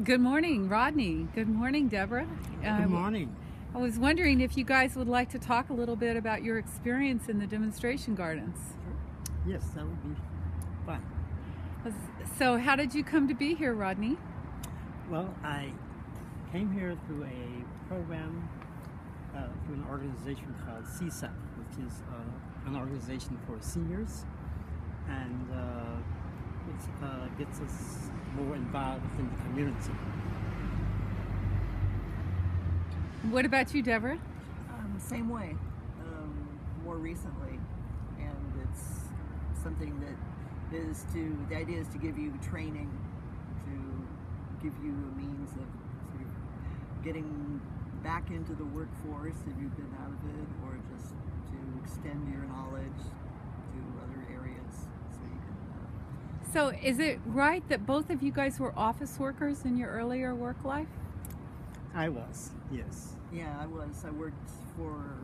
Good morning, Rodney. Good morning, Deborah. Good morning. I was wondering if you guys would like to talk a little bit about your experience in the demonstration gardens. Yes, that would be fun. So how did you come to be here, Rodney? Well, I came here through a program, through an organization called CSEP, which is an organization for seniors, and it gets us more involved in the community. What about you, Deborah? Same way, more recently, and it's something that the idea is to give you training, to give you a means of sort of getting back into the workforce if you've been out of it, or just to extend your knowledge to other areas so you can. So is it right that both of you guys were office workers in your earlier work life? I was, yes. Yeah, I was. I worked for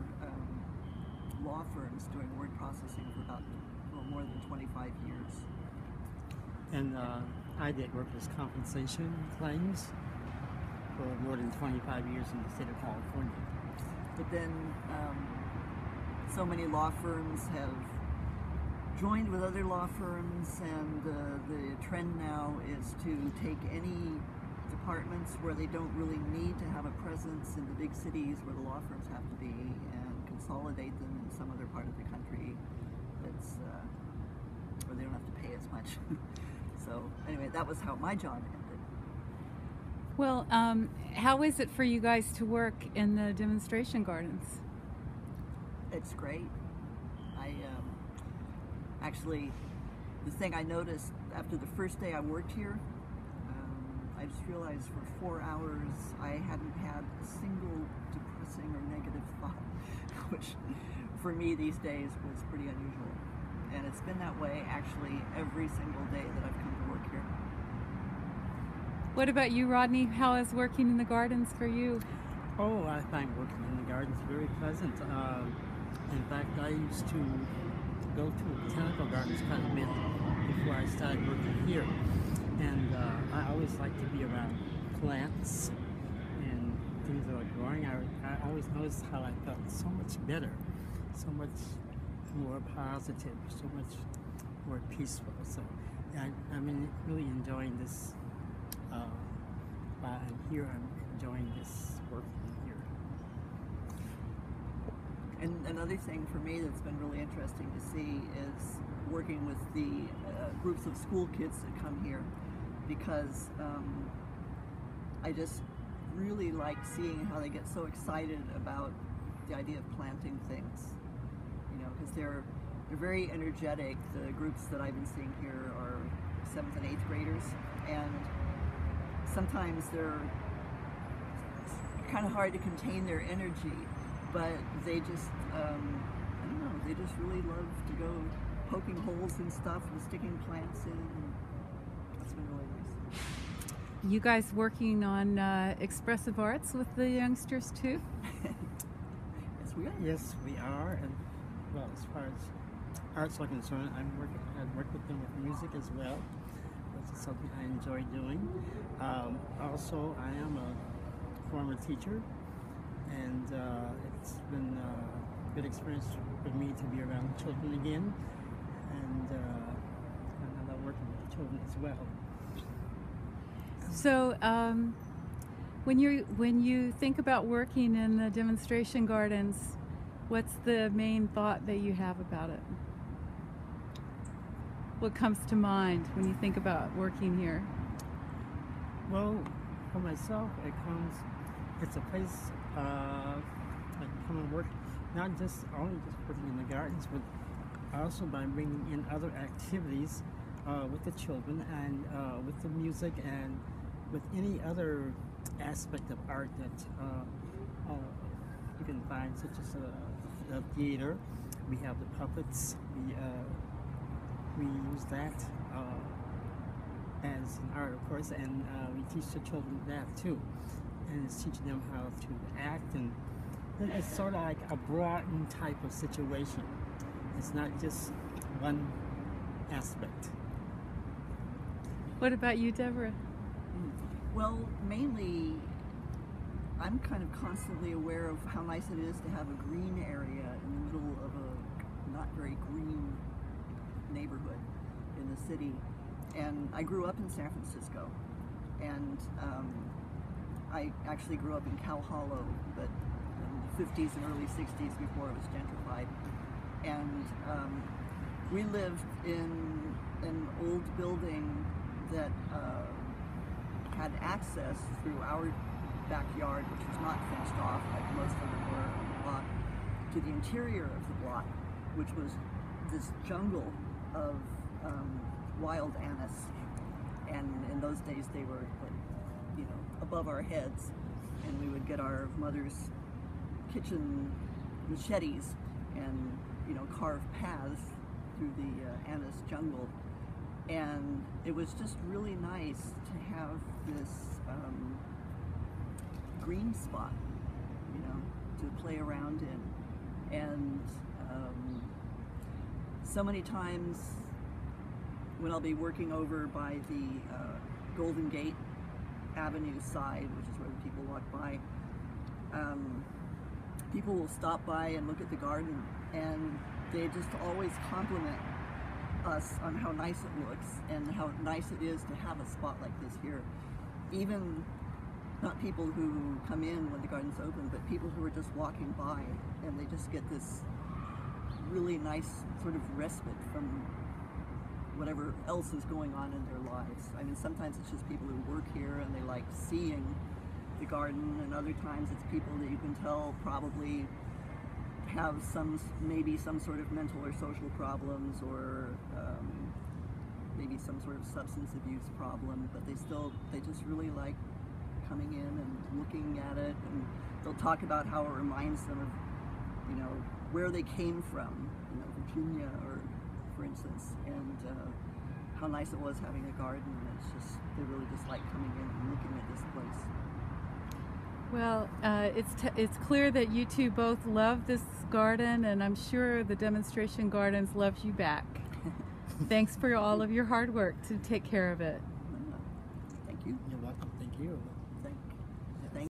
law firms doing word processing for about more than 25 years. And I did workers' compensation claims for more than 25 years in the state of California. But then so many law firms have joined with other law firms, and the trend now is to take any departments where they don't really need to have a presence in the big cities where the law firms have to be, and consolidate them in some other part of the country that's where they don't have to pay as much. So anyway, that was how my job ended. Well, how is it for you guys to work in the demonstration gardens? It's great. I actually, the thing I noticed after the first day I worked here, I just realized for 4 hours I hadn't had a single depressing or negative thought, which for me these days was pretty unusual. And it's been that way actually every single day that I've come to work here. What about you, Rodney? How is working in the gardens for you? Oh, I find working in the gardens very pleasant. In fact, I used to go to botanical gardens quite a bit before I started working here. And I always like to be around plants and things that are growing. I always noticed how I felt so much better, so much more positive, so much more peaceful. So I'm really enjoying this. While I'm here, I'm enjoying this work here. And another thing for me that's been really interesting to see is working with the groups of school kids that come here, because I just really like seeing how they get so excited about the idea of planting things, because they're very energetic. The groups that I've been seeing here are 7th and 8th graders, and sometimes they're kind of hard to contain their energy, but they just, I don't know, they just really love to go poking holes in stuff and sticking plants in. That's been really nice. You guys working on expressive arts with the youngsters too? Yes, we are. Yes, we are. And well, as far as arts are concerned, I work with them with music as well, which is something I enjoy doing. Also, I am a former teacher, and it's been a good experience for me to be around children again, and I love working with children as well. So, when you think about working in the demonstration gardens, what's the main thought that you have about it? What comes to mind when you think about working here? Well, for myself, it's a place I come and work, not only just working in the gardens, but also by bringing in other activities with the children, and with the music, and with any other aspect of art that you can find, such as the theater. We have the puppets. We use that as an art, of course, and we teach the children that too, and it's teaching them how to act, and it's sort of like a broadened type of situation. It's not just one aspect. What about you, Deborah? Well, mainly, I'm kind of constantly aware of how nice it is to have a green area in the middle of a not very green neighborhood in the city. And I grew up in San Francisco, and I actually grew up in Cow Hollow, but in the 50s and early 60s before it was gentrified. And we lived in an old building that had access through our backyard, which was not fenced off like most of them were on the block, to the interior of the block, which was this jungle of wild anise. And in those days they were like, you know, above our heads, and we would get our mother's kitchen machetes and, you know, carve paths through the anise jungle. And it was just really nice to have this green spot, you know, to play around in. And so many times when I'll be working over by the Golden Gate Avenue side, which is where the people walk by, people will stop by and look at the garden, and they just always compliment us on how nice it looks and how nice it is to have a spot like this here. Even not people who come in when the garden's open, but people who are just walking by, and they just get this really nice sort of respite from whatever else is going on in their lives. I mean, sometimes it's just people who work here and they like seeing the garden, and other times it's people that you can tell probably have maybe some sort of mental or social problems, or maybe some sort of substance abuse problem, but they just really like coming in and looking at it, and they'll talk about how it reminds them of, you know, where they came from, you know, Virginia, or for instance, and how nice it was having a garden. And they really just like coming in and looking at this place. Well, it's clear that you two both love this garden, and I'm sure the Demonstration Gardens loves you back. Thanks for all of your hard work to take care of it. Thank you. You're